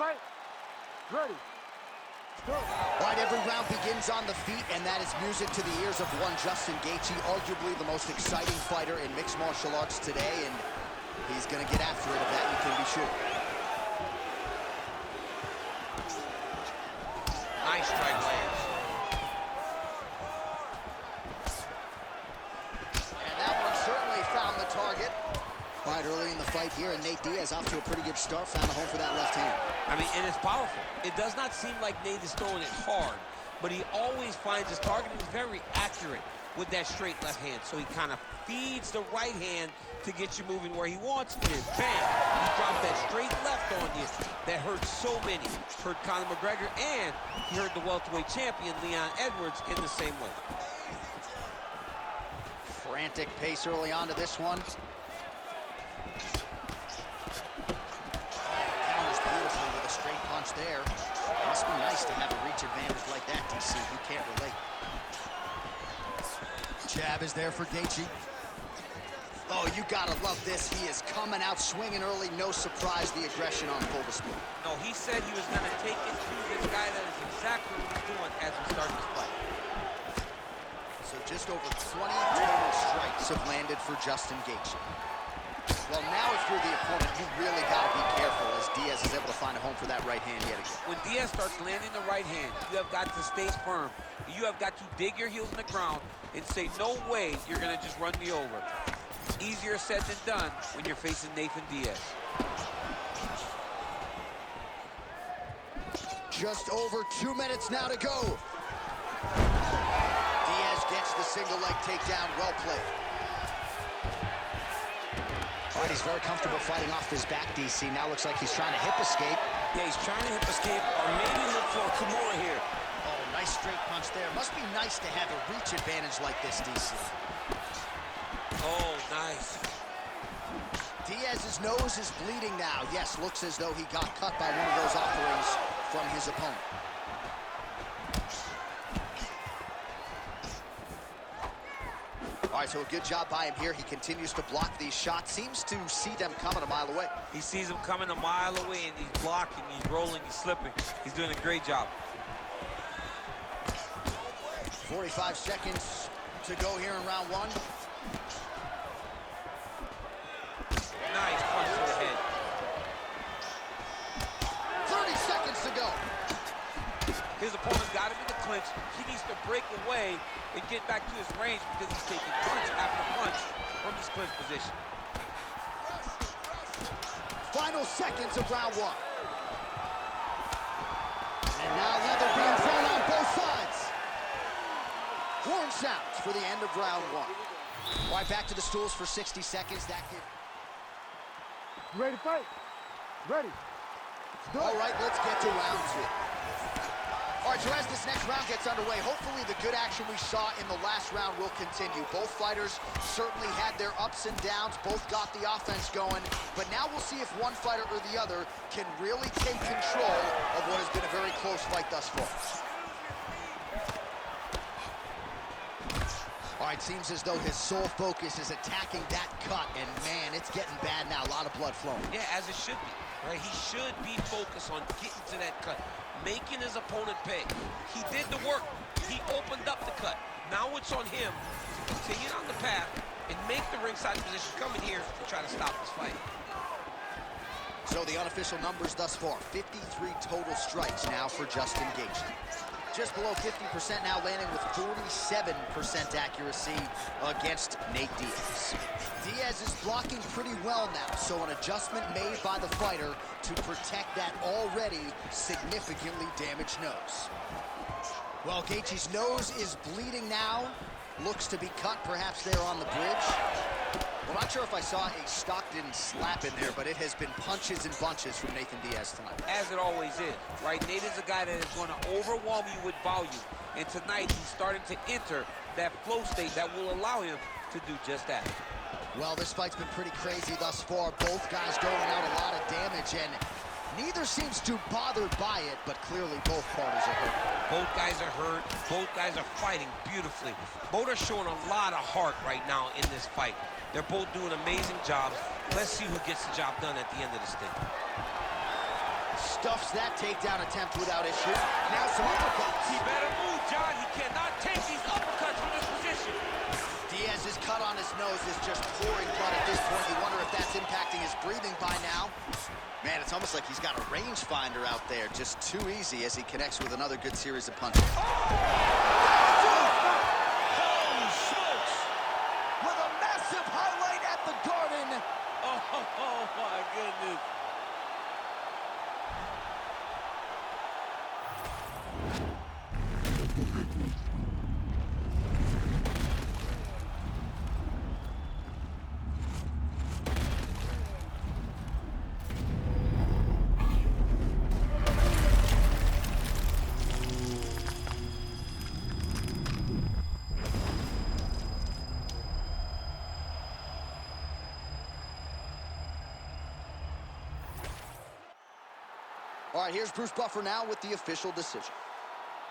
fight? Ready. Go. All right, every round begins on the feet, and that is music to the ears of one Justin Gaethje, arguably the most exciting fighter in mixed martial arts today, and he's going to get after it, of that you can be sure. Nice strike lands. And that one certainly found the target. All right, early in the fight here, and Nate Diaz off to a pretty good start, found a home for that left hand. I mean, and it's powerful. It does not seem like Nate is throwing it hard, but he always finds his target. He's very accurate with that straight left hand. So he kind of feeds the right hand to get you moving where he wants, and then bam, he dropped that straight left on you that hurt so many. Hurt Conor McGregor, and he hurt the welterweight champion, Leon Edwards, in the same way. Frantic pace early on to this one. Straight punch there. Must be nice to have a reach advantage like that, DC. You can't relate. Jab is there for Gaethje. Oh, you gotta love this. He is coming out swinging early. No surprise, the aggression on full display. No, he said he was gonna take it to this guy. That is exactly what he's doing as we start this fight. So just over 20 total strikes have landed for Justin Gaethje. Well, now if you're the opponent, you really got to be careful as Diaz is able to find a home for that right hand yet again. When Diaz starts landing the right hand, you have got to stay firm. You have got to dig your heels in the ground and say, no way you're going to just run me over. Easier said than done when you're facing Nathan Diaz. Just over 2 minutes now to go. Diaz gets the single leg takedown. Well played. All right, he's very comfortable fighting off his back, DC. Now looks like he's trying to hip escape. Yeah, he's trying to hip escape, or maybe look for a Kimura here. Oh, nice straight punch there. Must be nice to have a reach advantage like this, DC. Oh, nice. Diaz's nose is bleeding now. Yes, looks as though he got cut by one of those offerings from his opponent. All right, so a good job by him here. He continues to block these shots. Seems to see them coming a mile away. He sees them coming a mile away, and he's blocking, he's rolling, he's slipping. He's doing a great job. 45 seconds to go here in round one. Nice punch to the head. 30 seconds to go. His opponent's got him in the clinch. He needs to break away and get back to his range because he's taking punch after punch from his clinch position. Final seconds of round one. And now leather being thrown on both sides. Horn sounds for the end of round one. All right, back to the stools for 60 seconds. That gives... You ready to fight? Ready. All right, let's get to round two. All right, so as this next round gets underway, hopefully the good action we saw in the last round will continue. Both fighters certainly had their ups and downs, both got the offense going, but now we'll see if one fighter or the other can really take control of what has been a very close fight thus far. All right, seems as though his sole focus is attacking that cut, and man, it's getting bad now, a lot of blood flowing. Yeah, as it should be, right? He should be focused on getting to that cut, making his opponent pay. He did the work. He opened up the cut. Now it's on him to continue on the path and make the ringside position coming here to try to stop this fight. So the unofficial numbers thus far, 53 total strikes now for Justin Gaethje. Just below 50% now, landing with 47% accuracy against Nate Diaz. Diaz is blocking pretty well now, so an adjustment made by the fighter to protect that already significantly damaged nose. Well, Gaethje's nose is bleeding now. Looks to be cut, perhaps there on the bridge. Well, I'm not sure if I saw a Stockton slap in there, but it has been punches and bunches from Nathan Diaz tonight. As it always is, right? Nate is a guy that is going to overwhelm you with volume. And tonight, he's starting to enter that flow state that will allow him to do just that. Well, this fight's been pretty crazy thus far. Both guys going out a lot of damage, and neither seems too bothered by it, but clearly both parties are hurt. Both guys are hurt. Both guys are fighting beautifully. Both are showing a lot of heart right now in this fight. They're both doing amazing jobs. Let's see who gets the job done at the end of this thing. Stuffs that takedown attempt without issue. Now some uppercuts. He better move, John. He cannot take these uppercuts from this position. Diaz's cut on his nose is just pouring blood at this point. You wonder if that's impacting his breathing by now. Man, it's almost like he's got a rangefinder out there. Just too easy as he connects with another good series of punches. Holy smokes! With a massive highlight at the Garden. Oh my goodness. All right, here's Bruce Buffer now with the official decision.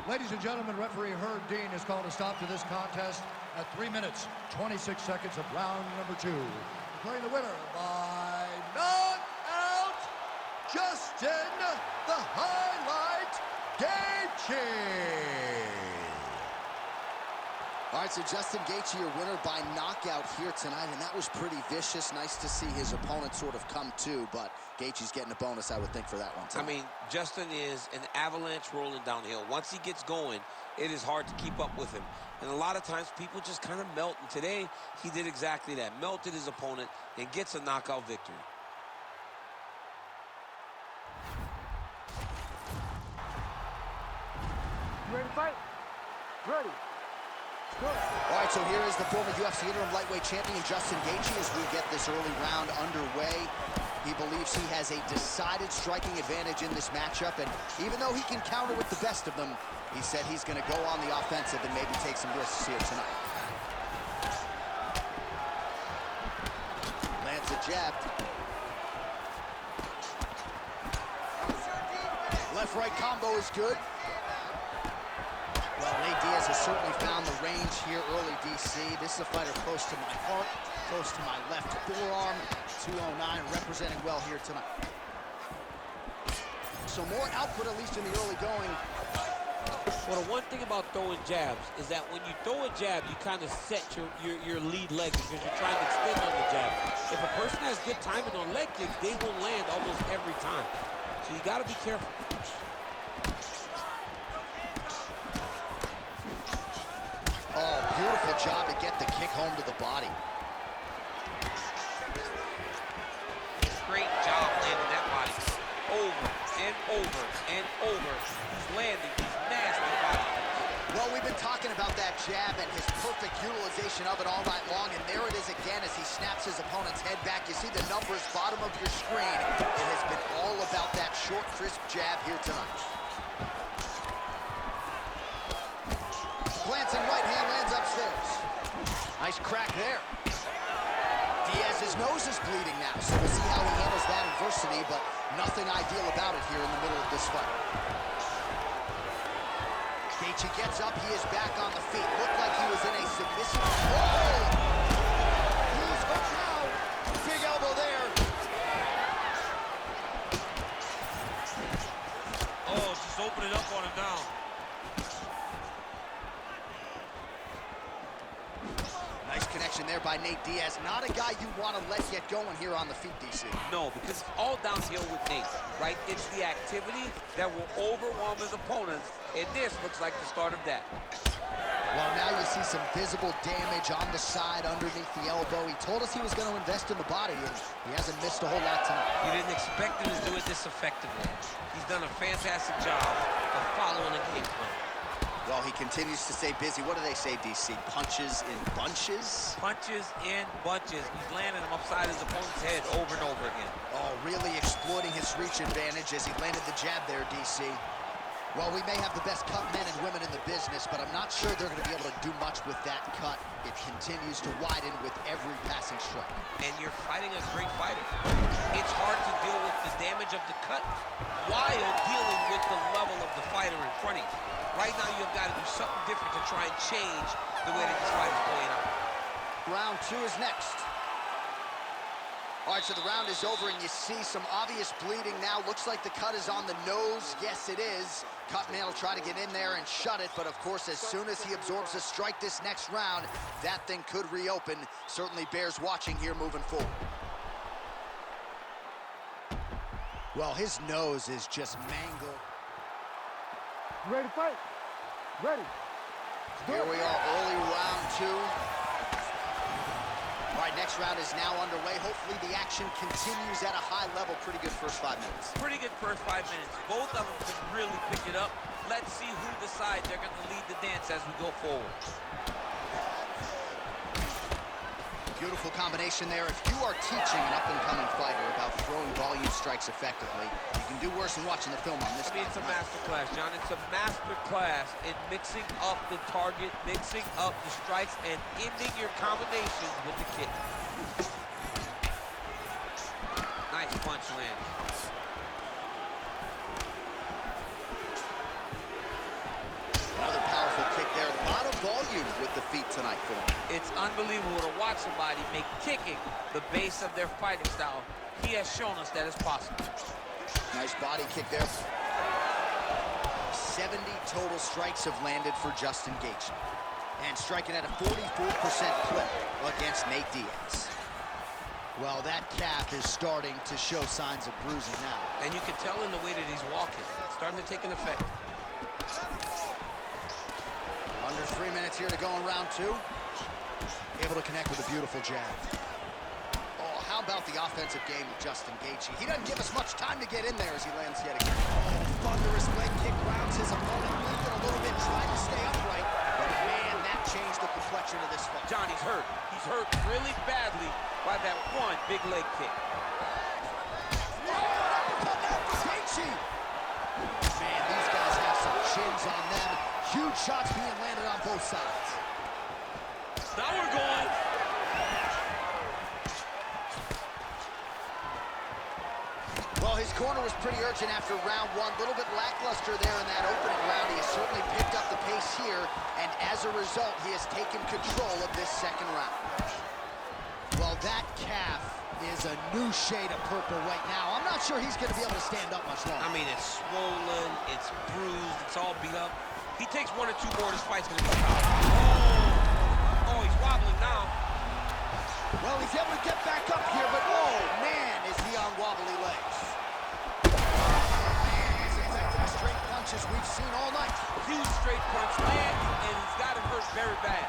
Ladies and gentlemen, referee Herb Dean has called a stop to this contest at 3 minutes, 26 seconds of round number 2. Declaring the winner by knockout, Justin the Highlight Gaethje. All right, so Justin Gaethje, your winner by knockout here tonight, and that was pretty vicious. Nice to see his opponent sort of come to, but Gaethje's getting a bonus, I would think, for that one tonight. I mean, Justin is an avalanche rolling downhill. Once he gets going, it is hard to keep up with him. And a lot of times, people just kind of melt. And today, he did exactly that. Melted his opponent and gets a knockout victory. You ready to fight? Ready. All right, so here is the former UFC interim lightweight champion, Justin Gaethje, as we get this early round underway. He believes he has a decided striking advantage in this matchup, and even though he can counter with the best of them, he said he's going to go on the offensive and maybe take some risks here tonight. Lands a jab. Left-right combo is good. Well, Nate Diaz has certainly found the range here early, DC. This is a fighter close to my heart, close to my left forearm. 209, representing well here tonight. So more output, at least in the early going. Well, the one thing about throwing jabs is that when you throw a jab, you kind of set your lead leg because you're trying to extend on the jab. If a person has good timing on leg kicks, they will land almost every time. So you got to be careful. Oh, beautiful job to get the kick home to the body. Great job landing that body. Over and over and over. He's landing these nasty body kicks. Well, we've been talking about that jab and his perfect utilization of it all night long, and there it is again as he snaps his opponent's head back. You see the numbers bottom of your screen. It has been all about that short, crisp jab here tonight. Glancing right hand lands upstairs. Nice crack there. Diaz's nose is bleeding now, so we'll see how he handles that adversity, but nothing ideal about it here in the middle of this fight. Gaethje gets up, he is back on the feet. Looked like he was in a submissive... Oh! He's hooked now. Big elbow there. Oh, just open it up on him now. Nice connection there by Nate Diaz. Not a guy you want to let get going here on the feet, DC. No, because it's all downhill with Nate, right? It's the activity that will overwhelm his opponents, and this looks like the start of that. Well, now you see some visible damage on the side underneath the elbow. He told us he was going to invest in the body, and he hasn't missed a whole lot tonight. You didn't expect him to do it this effectively. He's done a fantastic job of following the game plan. Well, he continues to stay busy. What do they say, DC? Punches in bunches? Punches in bunches. He's landing them upside his opponent's head over and over again. Oh, really exploiting his reach advantage as he landed the jab there, DC. Well, we may have the best cut men and women in the business, but I'm not sure they're going to be able to do much with that cut. It continues to widen with every passing strike. And you're fighting a great fighter. It's hard to deal with the damage of the cut while dealing with the level of the fighter in front of you. Right now, you've got to do something different to try and change the way that this fight is playing out. Round 2 is next. All right, so the round is over, and you see some obvious bleeding now. Looks like the cut is on the nose. Yes, it is. Cutman will try to get in there and shut it, but of course, as soon as he absorbs a strike this next round, that thing could reopen. Certainly bears watching here moving forward. Well, his nose is just mangled. You ready to fight? Ready. Here we are, early round 2. All right, next round is now underway. Hopefully the action continues at a high level. Pretty good first 5 minutes. Pretty good first 5 minutes. Both of them can really pick it up. Let's see who decides they're going to lead the dance as we go forward. Beautiful combination there. If you are teaching an up-and-coming fighter about throwing volume strikes effectively, you can do worse than watching the film on this. I mean, it's a master class, John. It's a master class in mixing up the target, mixing up the strikes, and ending your combinations with the kick. Nice punch land. Another powerful kick there. A lot of volume with the feet tonight for him. It's unbelievable to watch somebody make kicking the base of their fighting style. He has shown us that it's possible. Nice body kick there. 70 total strikes have landed for Justin Gaethje. And striking at a 44% clip against Nate Diaz. Well, that calf is starting to show signs of bruising now. And you can tell in the way that he's walking. It's starting to take an effect. Under 3 minutes here to go in round 2. Able to connect with a beautiful jab. Oh, how about the offensive game of Justin Gaethje? He doesn't give us much time to get in there as he lands yet again. Oh, thunderous leg kick rounds his opponent, moving a little bit, trying to stay upright. But man, that changed the complexion of this fight. John, he's hurt. He's hurt really badly by that one big leg kick. Gaethje! Man, these guys have some chins on them. Huge shots being landed on both sides. Now we're going. Well, his corner was pretty urgent after round 1. A little bit lackluster there in that opening round. He has certainly picked up the pace here, and as a result, he has taken control of this second round. Well, that calf is a new shade of purple right now. I'm not sure he's going to be able to stand up much longer. I mean, it's swollen, it's bruised, it's all beat up. He takes 1 or 2 more, this fight's going to be Oh, he's wobbling now. Well, he's able to get back up here, but oh, man, is he on wobbly legs. Man, he's effective straight punches we've seen all night. Huge straight punch lands, and he's got him hurt very bad.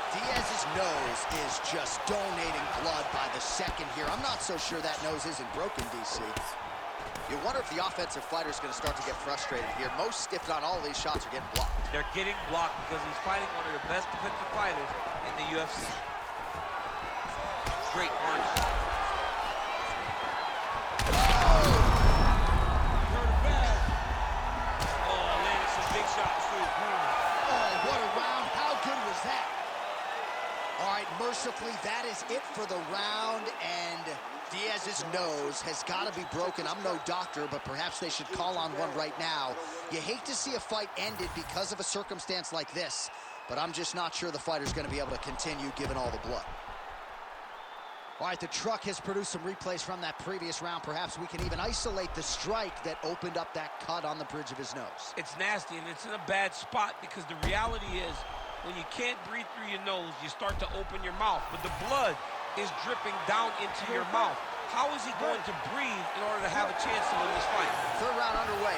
Diaz's nose is just donating blood by the second here. I'm not so sure that nose isn't broken, DC. You wonder if the offensive fighter is going to start to get frustrated here. Most, if not all of these shots are getting blocked. They're getting blocked because he's fighting one of the best defensive fighters in the UFC. Great punch. Oh, landed some big shots, too. Oh, what a round. How good was that? All right, mercifully, that is it for the round, and Diaz's nose has got to be broken. I'm no doctor, but perhaps they should call on one right now. You hate to see a fight ended because of a circumstance like this, but I'm just not sure the fighter's going to be able to continue given all the blood. All right, the truck has produced some replays from that previous round. Perhaps we can even isolate the strike that opened up that cut on the bridge of his nose. It's nasty, and it's in a bad spot because the reality is when you can't breathe through your nose, you start to open your mouth, but the blood is dripping down into your mouth. How is he going to breathe in order to have a chance to win this fight? Third round underway.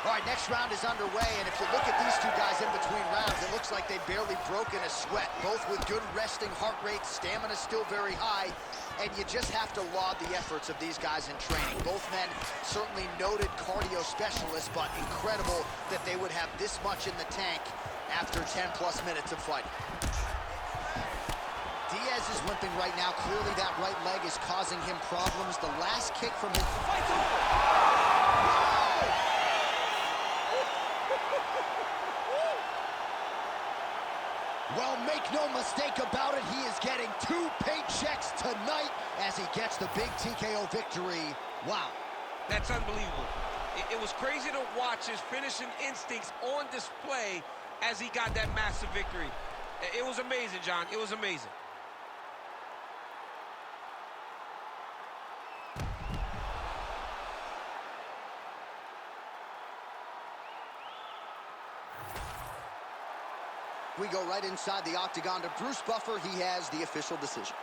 All right, next round is underway, and if you look at these two guys in between rounds, it looks like they've barely broken a sweat, both with good resting heart rates, stamina still very high, and you just have to laud the efforts of these guys in training. Both men certainly noted cardio specialists, but incredible that they would have this much in the tank after 10-plus minutes of fighting. Diaz is limping right now. Clearly that right leg is causing him problems. The last kick from his... Fight's over! Well, make no mistake about it, he is getting 2 paychecks tonight as he gets the big TKO victory. Wow. That's unbelievable. It was crazy to watch his finishing instincts on display as he got that massive victory. It was amazing, John. It was amazing. We go right inside the octagon to Bruce Buffer. He has the official decision.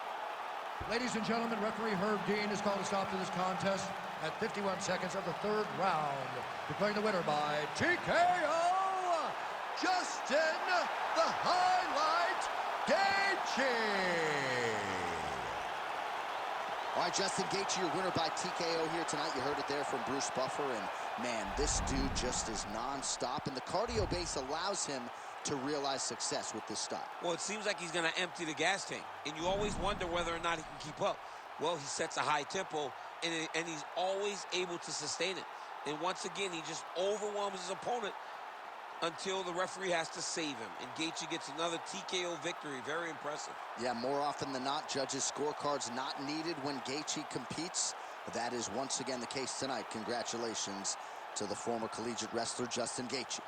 Ladies and gentlemen, referee Herb Dean has called a stop to this contest at 51 seconds of the third round. Declaring the winner by TKO, Justin the Highlight Gaethje. All right, Justin Gaethje, your winner by TKO here tonight. You heard it there from Bruce Buffer, and man, this dude just is non-stop, and the cardio base allows him to realize success with this style. Well, it seems like he's going to empty the gas tank, and you always wonder whether or not he can keep up. Well, he sets a high tempo, and he's always able to sustain it. And once again, he just overwhelms his opponent until the referee has to save him. And Gaethje gets another TKO victory. Very impressive. Yeah, more often than not, judges' scorecards not needed when Gaethje competes. That is once again the case tonight. Congratulations to the former collegiate wrestler, Justin Gaethje.